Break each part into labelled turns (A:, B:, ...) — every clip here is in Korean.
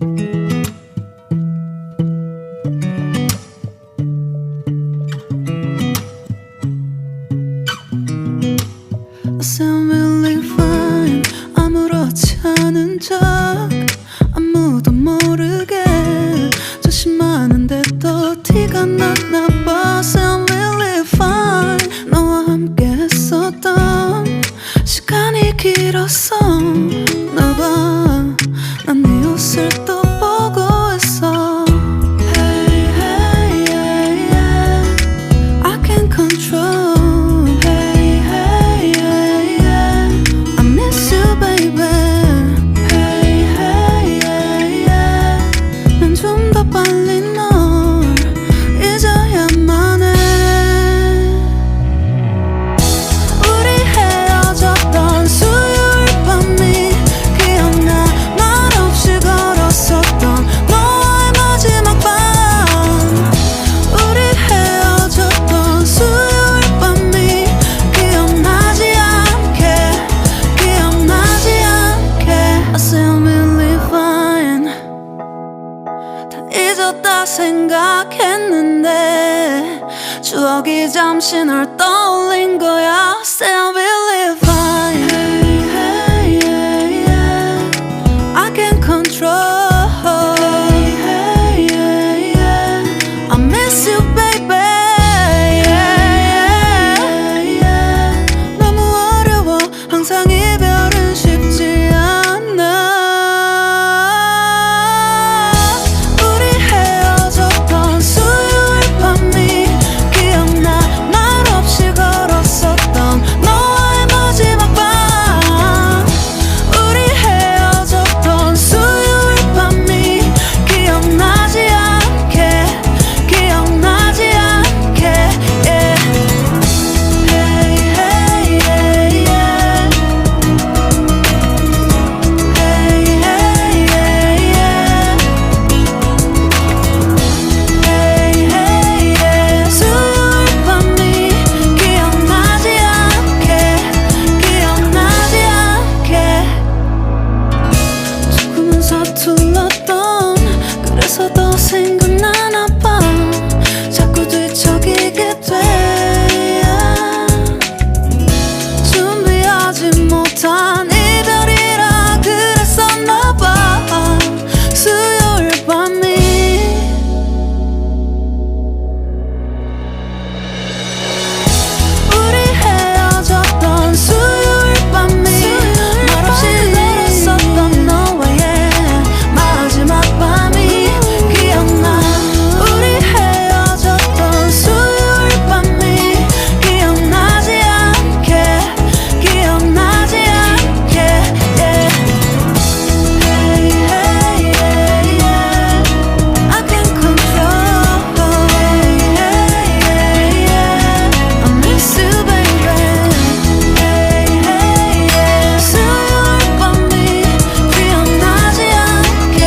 A: I sound really fine. 아무렇지 않은 척 아무도 모르게 조심하는데 또 티가 났나 봐. Sound really fine. 너와 함께 했었던 시간이 길었어. 나 봐, 난 네 옷을 또 보고 있어. Hey, hey, yeah, yeah. I can't control. Hey, hey, yeah, yeah. I miss you, baby. Hey, hey, yeah, yeah. 난 좀 더 빨리 널 잊어야만 해. 우리 헤어졌던 수요일 밤이 기억나. 말없이 걸었었던 너와의 마지막 밤. 우리 헤어졌던 수요일 밤이 기억나지 않게, 기억나지 않게. I sound really fine. 다 잊었다 생각했는데 추억이 잠시 널 떠올린 거야. Sound really fine. Hey, hey, yeah, yeah. I can't control. Hey, hey, yeah, yeah. I miss you, baby. Yeah, yeah, yeah. 너무 어려워. 항상 이별은 쉽지 않아. 우리 헤어졌던 수요일 밤이 기억나. 말없이 걸었었던 너와의 마지막 밤. 우리 헤어졌던 수요일 밤이 기억나지 않게, 기억나지 않게. Yeah. Hey, hey, yeah, yeah. Hey, hey, yeah, yeah. Hey, hey, yeah. 수요일 밤이 기억나지 않게, 기억나지 않게. 조금은 서툴렀던 그래서 더 생각나나 봐. 자꾸 뒤척이게 돼. 준비하지 못한 이별이라 그랬었나 봐. 수요일 밤이 우리 헤어졌던 수요일 밤이 말없이 걸었었던 너와의 마지막 밤이 기억나. 우리 헤어졌던 수요일 밤이 기억나지 않게, 기억나지 않게. Yeah. Hey, hey, yeah, yeah. I can't control. Hey, hey, yeah, yeah. I miss you, baby. Hey, hey, yeah. 수요일 밤이 기억나지 않게,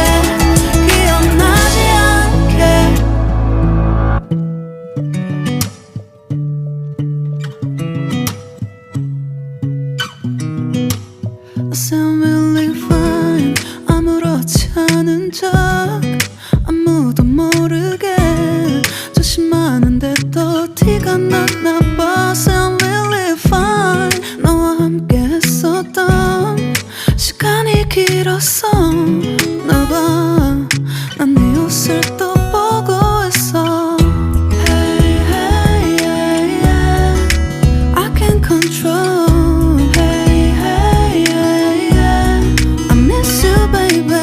A: 기억나지 않게. I sound really fine. 아무렇지 않은 척 아무도 모르게 조심하는데 또 티가 났나 봐. Sound really fine. 너와 함께 했었던 시간이 길었어. 나 봐, 난 네 옷을 또 보고 있어. Hey, hey, yeah, yeah. I can't control. Hey, hey, yeah, yeah. I miss you, baby.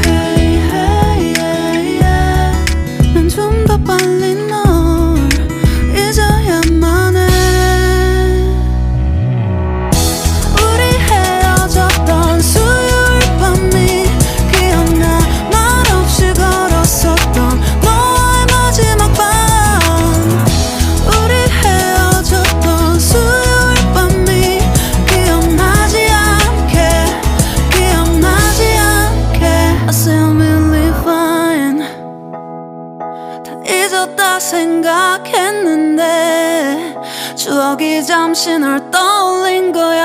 A: Hey, hey, yeah, yeah. 난 좀 더 빨리 널 잊어야만 해. 우리 헤어졌던 수요일 밤이 기억나. 말없이 걸었었던 너와의 마지막 밤. 우리 헤어졌던 수요일 밤이 기억나지 않게, 기억나지 않게. I sound really fine. 다 잊었다 생각했는데 추억이 잠시 널 떠올린 거야.